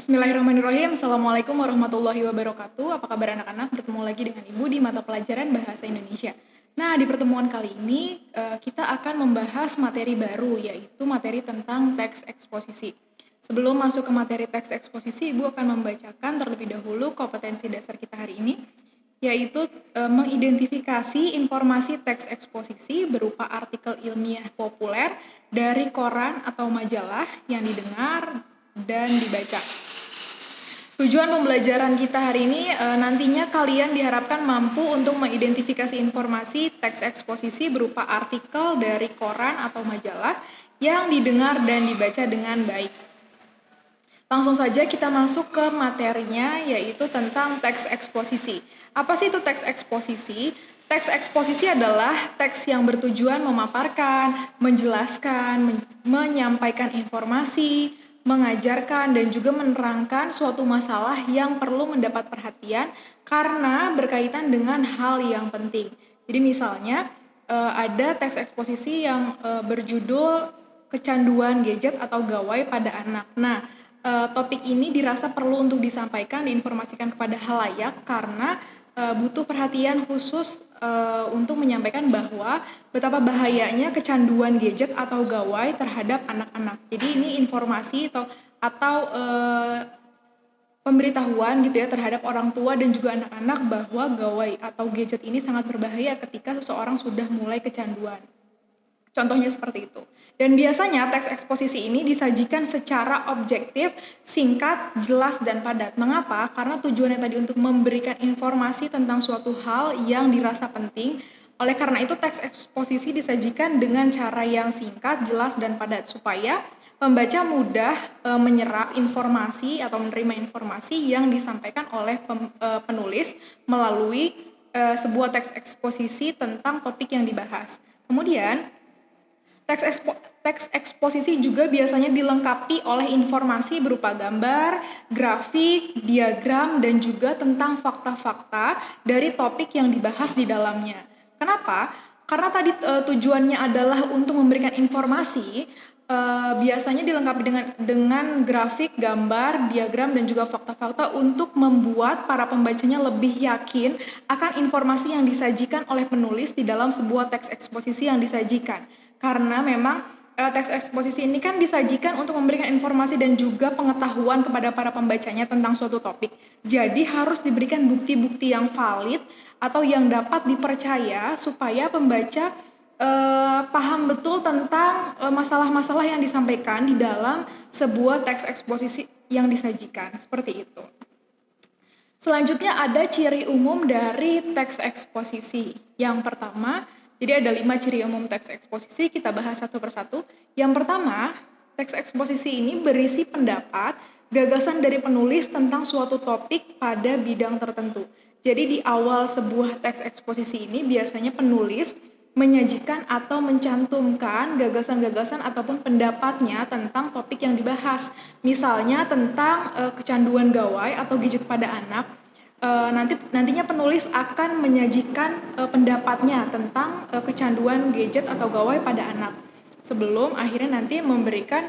Bismillahirrahmanirrahim. Assalamualaikum warahmatullahi wabarakatuh. Apa kabar anak-anak? Bertemu lagi dengan Ibu di mata pelajaran Bahasa Indonesia. Nah, di pertemuan kali ini kita akan membahas materi baru, yaitu materi tentang teks eksposisi. Sebelum masuk ke materi teks eksposisi, Ibu akan membacakan terlebih dahulu kompetensi dasar kita hari ini, yaitu mengidentifikasi informasi teks eksposisi berupa artikel ilmiah populer dari koran atau majalah yang didengar dan dibaca. Tujuan pembelajaran kita hari ini nantinya kalian diharapkan mampu untuk mengidentifikasi informasi teks eksposisi berupa artikel dari koran atau majalah yang didengar dan dibaca dengan baik. Langsung saja kita masuk ke materinya, yaitu tentang teks eksposisi. Apa sih itu teks eksposisi? Teks eksposisi adalah teks yang bertujuan memaparkan, menjelaskan, menyampaikan informasi, mengajarkan, dan juga menerangkan suatu masalah yang perlu mendapat perhatian karena berkaitan dengan hal yang penting. Jadi misalnya ada teks eksposisi yang berjudul kecanduan gadget atau gawai pada anak. Nah, topik ini dirasa perlu untuk disampaikan, diinformasikan kepada halayak karena butuh perhatian khusus untuk menyampaikan bahwa betapa bahayanya kecanduan gadget atau gawai terhadap anak-anak. Jadi ini informasi atau pemberitahuan gitu ya terhadap orang tua dan juga anak-anak bahwa gawai atau gadget ini sangat berbahaya ketika seseorang sudah mulai kecanduan. Contohnya seperti itu. Dan biasanya teks eksposisi ini disajikan secara objektif, singkat, jelas, dan padat. Mengapa? Karena tujuannya tadi untuk memberikan informasi tentang suatu hal yang dirasa penting. Oleh karena itu teks eksposisi disajikan dengan cara yang singkat, jelas, dan padat supaya pembaca mudah menyerap informasi atau menerima informasi yang disampaikan oleh penulis melalui sebuah teks eksposisi tentang topik yang dibahas. Kemudian teks eksposisi juga biasanya dilengkapi oleh informasi berupa gambar, grafik, diagram, dan juga tentang fakta-fakta dari topik yang dibahas di dalamnya. Kenapa? Karena tadi tujuannya adalah untuk memberikan informasi, biasanya dilengkapi dengan grafik, gambar, diagram, dan juga fakta-fakta untuk membuat para pembacanya lebih yakin akan informasi yang disajikan oleh penulis di dalam sebuah teks eksposisi yang disajikan. Karena memang teks eksposisi ini kan disajikan untuk memberikan informasi dan juga pengetahuan kepada para pembacanya tentang suatu topik. Jadi harus diberikan bukti-bukti yang valid atau yang dapat dipercaya supaya pembaca paham betul tentang masalah-masalah yang disampaikan di dalam sebuah teks eksposisi yang disajikan. Seperti itu. Selanjutnya ada ciri umum dari teks eksposisi. Yang pertama, jadi ada 5 ciri umum teks eksposisi, kita bahas satu persatu. Yang pertama, teks eksposisi ini berisi pendapat, gagasan dari penulis tentang suatu topik pada bidang tertentu. Jadi di awal sebuah teks eksposisi ini biasanya penulis menyajikan atau mencantumkan gagasan-gagasan ataupun pendapatnya tentang topik yang dibahas. Misalnya tentang kecanduan gawai atau gadget pada anak. Nantinya penulis akan menyajikan pendapatnya tentang kecanduan gadget atau gawai pada anak sebelum akhirnya nanti memberikan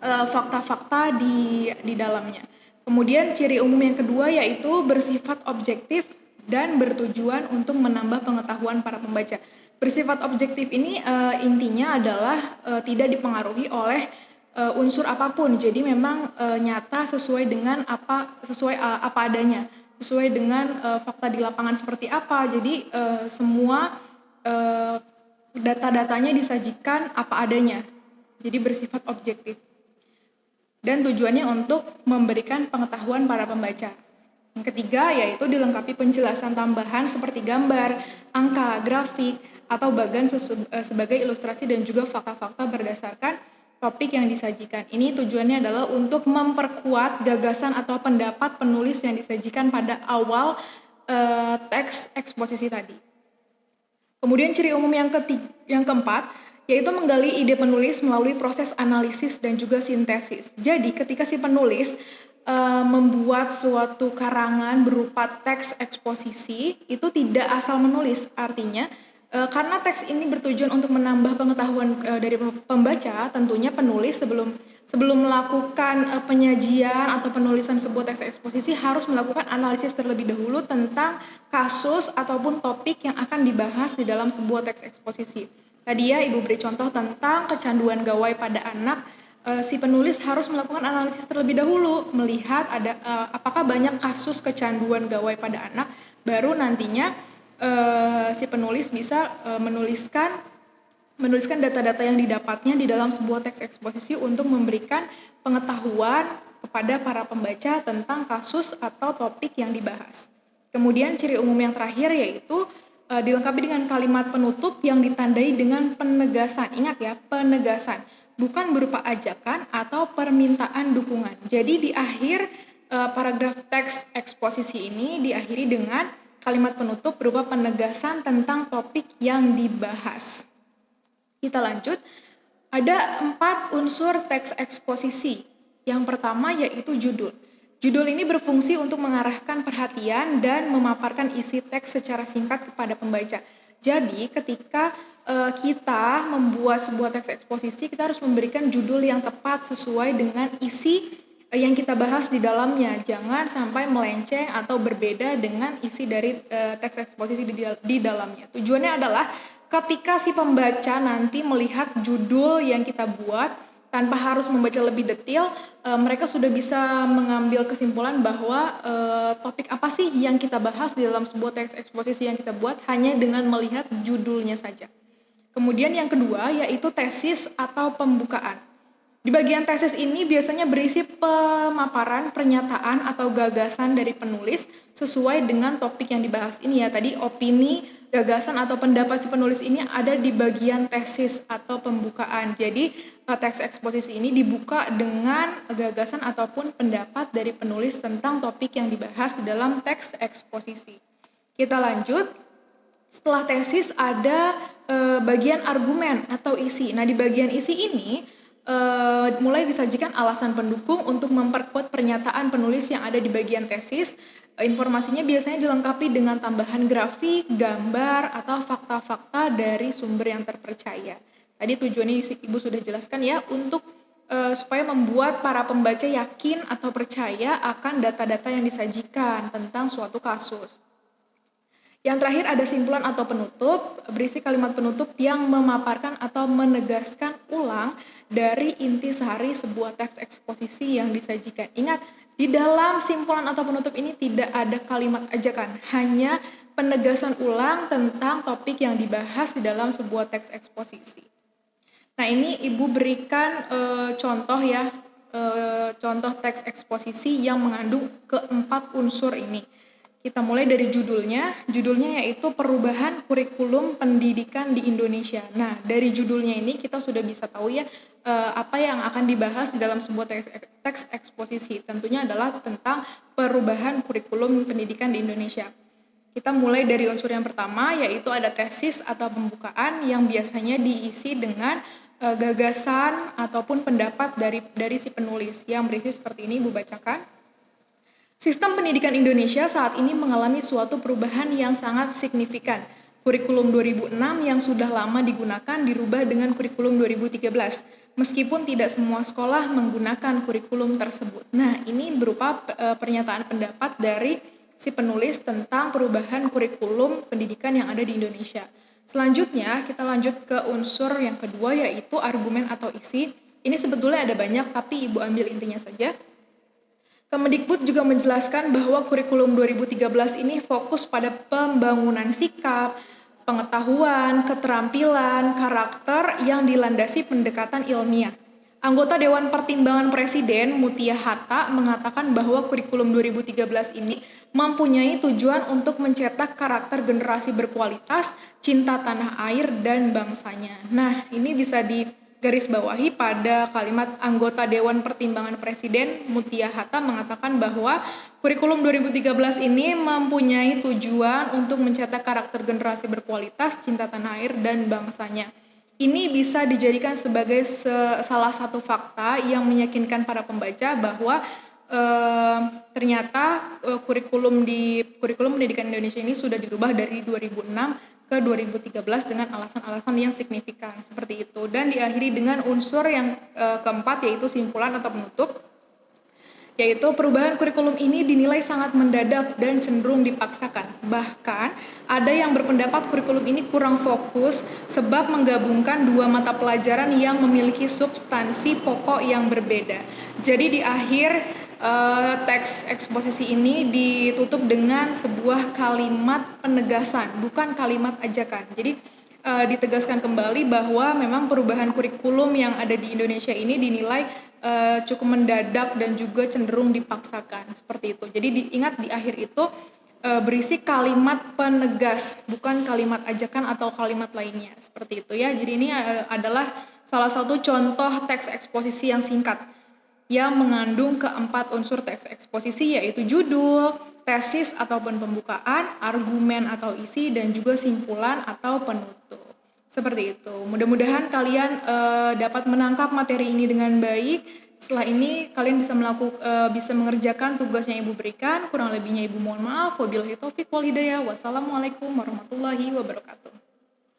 fakta-fakta di dalamnya. Kemudian ciri umum yang kedua yaitu bersifat objektif dan bertujuan untuk menambah pengetahuan para pembaca. Bersifat objektif ini intinya adalah tidak dipengaruhi oleh unsur apapun. Jadi memang nyata sesuai dengan apa adanya. Sesuai dengan fakta di lapangan seperti apa. Jadi semua data-datanya disajikan apa adanya. Jadi bersifat objektif. Dan tujuannya untuk memberikan pengetahuan para pembaca. Yang ketiga yaitu dilengkapi penjelasan tambahan seperti gambar, angka, grafik, atau bagan sebagai ilustrasi dan juga fakta-fakta berdasarkan topik yang disajikan. Ini tujuannya adalah untuk memperkuat gagasan atau pendapat penulis yang disajikan pada awal teks eksposisi tadi. Kemudian ciri umum yang keempat, yaitu menggali ide penulis melalui proses analisis dan juga sintesis. Jadi ketika si penulis membuat suatu karangan berupa teks eksposisi, itu tidak asal menulis, artinya karena teks ini bertujuan untuk menambah pengetahuan dari pembaca, tentunya penulis Sebelum melakukan penyajian atau penulisan sebuah teks eksposisi harus melakukan analisis terlebih dahulu tentang kasus ataupun topik yang akan dibahas di dalam sebuah teks eksposisi. Tadi ya Ibu beri contoh tentang kecanduan gawai pada anak. Si penulis harus melakukan analisis terlebih dahulu, melihat apakah banyak kasus kecanduan gawai pada anak, baru nantinya si penulis bisa menuliskan data-data yang didapatnya di dalam sebuah teks eksposisi untuk memberikan pengetahuan kepada para pembaca tentang kasus atau topik yang dibahas. Kemudian ciri umum yang terakhir yaitu dilengkapi dengan kalimat penutup yang ditandai dengan penegasan. Ingat ya, penegasan, bukan berupa ajakan atau permintaan dukungan. Jadi di akhir paragraf teks eksposisi ini diakhiri dengan kalimat penutup berupa penegasan tentang topik yang dibahas. Kita lanjut, ada 4 unsur teks eksposisi. Yang pertama yaitu judul. Judul ini berfungsi untuk mengarahkan perhatian dan memaparkan isi teks secara singkat kepada pembaca. Jadi ketika kita membuat sebuah teks eksposisi, kita harus memberikan judul yang tepat sesuai dengan isi yang kita bahas di dalamnya. Jangan sampai melenceng atau berbeda dengan isi dari teks eksposisi di dalamnya. Tujuannya adalah ketika si pembaca nanti melihat judul yang kita buat, tanpa harus membaca lebih detail, mereka sudah bisa mengambil kesimpulan bahwa topik apa sih yang kita bahas di dalam sebuah teks eksposisi yang kita buat hanya dengan melihat judulnya saja. Kemudian yang kedua yaitu tesis atau pembukaan. Di bagian tesis ini biasanya berisi pemaparan, pernyataan atau gagasan dari penulis sesuai dengan topik yang dibahas. Ini ya tadi opini, gagasan atau pendapat si penulis ini ada di bagian tesis atau pembukaan. Jadi teks eksposisi ini dibuka dengan gagasan ataupun pendapat dari penulis tentang topik yang dibahas di dalam teks eksposisi. Kita lanjut. Setelah tesis ada bagian argumen atau isi. Nah di bagian isi ini mulai disajikan alasan pendukung untuk memperkuat pernyataan penulis yang ada di bagian tesis. Informasinya biasanya dilengkapi dengan tambahan grafik, gambar, atau fakta-fakta dari sumber yang terpercaya. Tadi tujuannya Ibu sudah jelaskan ya, untuk supaya membuat para pembaca yakin atau percaya akan data-data yang disajikan tentang suatu kasus. Yang terakhir ada simpulan atau penutup, berisi kalimat penutup yang memaparkan atau menegaskan ulang dari intisari sebuah teks eksposisi yang disajikan. Ingat, di dalam simpulan atau penutup ini tidak ada kalimat ajakan, hanya penegasan ulang tentang topik yang dibahas di dalam sebuah teks eksposisi. Nah ini Ibu berikan contoh ya, contoh teks eksposisi yang mengandung keempat unsur ini. Kita mulai dari judulnya yaitu perubahan kurikulum pendidikan di Indonesia. Nah, dari judulnya ini kita sudah bisa tahu ya apa yang akan dibahas di dalam sebuah teks eksposisi. Tentunya adalah tentang perubahan kurikulum pendidikan di Indonesia. Kita mulai dari unsur yang pertama yaitu ada tesis atau pembukaan yang biasanya diisi dengan gagasan ataupun pendapat dari si penulis yang berisi seperti ini Ibu bacakan. Sistem pendidikan Indonesia saat ini mengalami suatu perubahan yang sangat signifikan. Kurikulum 2006 yang sudah lama digunakan dirubah dengan kurikulum 2013, meskipun tidak semua sekolah menggunakan kurikulum tersebut. Nah, ini berupa pernyataan pendapat dari si penulis tentang perubahan kurikulum pendidikan yang ada di Indonesia. Selanjutnya, kita lanjut ke unsur yang kedua yaitu argumen atau isi. Ini sebetulnya ada banyak, tapi Ibu ambil intinya saja. Kemendikbud juga menjelaskan bahwa kurikulum 2013 ini fokus pada pembangunan sikap, pengetahuan, keterampilan, karakter yang dilandasi pendekatan ilmiah. Anggota Dewan Pertimbangan Presiden Mutia Hatta mengatakan bahwa kurikulum 2013 ini mempunyai tujuan untuk mencetak karakter generasi berkualitas, cinta tanah air dan bangsanya. Nah, ini bisa garis bawahi pada kalimat anggota Dewan Pertimbangan Presiden Mutia Hatta mengatakan bahwa kurikulum 2013 ini mempunyai tujuan untuk mencetak karakter generasi berkualitas, cinta tanah air, dan bangsanya. Ini bisa dijadikan sebagai salah satu fakta yang meyakinkan para pembaca bahwa kurikulum pendidikan Indonesia ini sudah dirubah dari 2006 ke 2013 dengan alasan-alasan yang signifikan seperti itu, dan diakhiri dengan unsur yang keempat, yaitu simpulan atau penutup, yaitu perubahan kurikulum ini dinilai sangat mendadak dan cenderung dipaksakan. Bahkan ada yang berpendapat kurikulum ini kurang fokus sebab menggabungkan dua mata pelajaran yang memiliki substansi pokok yang berbeda. Jadi di akhir teks eksposisi ini ditutup dengan sebuah kalimat penegasan, bukan kalimat ajakan. Jadi ditegaskan kembali bahwa memang perubahan kurikulum yang ada di Indonesia ini dinilai cukup mendadak dan juga cenderung dipaksakan seperti itu. Jadi diingat di akhir itu berisi kalimat penegas, bukan kalimat ajakan atau kalimat lainnya seperti itu ya. Jadi ini adalah salah satu contoh teks eksposisi yang singkat yang mengandung keempat unsur teks eksposisi, yaitu judul, tesis ataupun pembukaan, argumen atau isi, dan juga simpulan atau penutup. Seperti itu. Mudah-mudahan kalian dapat menangkap materi ini dengan baik. Setelah ini kalian bisa mengerjakan tugas yang Ibu berikan. Kurang lebihnya Ibu mohon maaf. Wabillahi taufiq wal hidayah. Wassalamualaikum warahmatullahi wabarakatuh.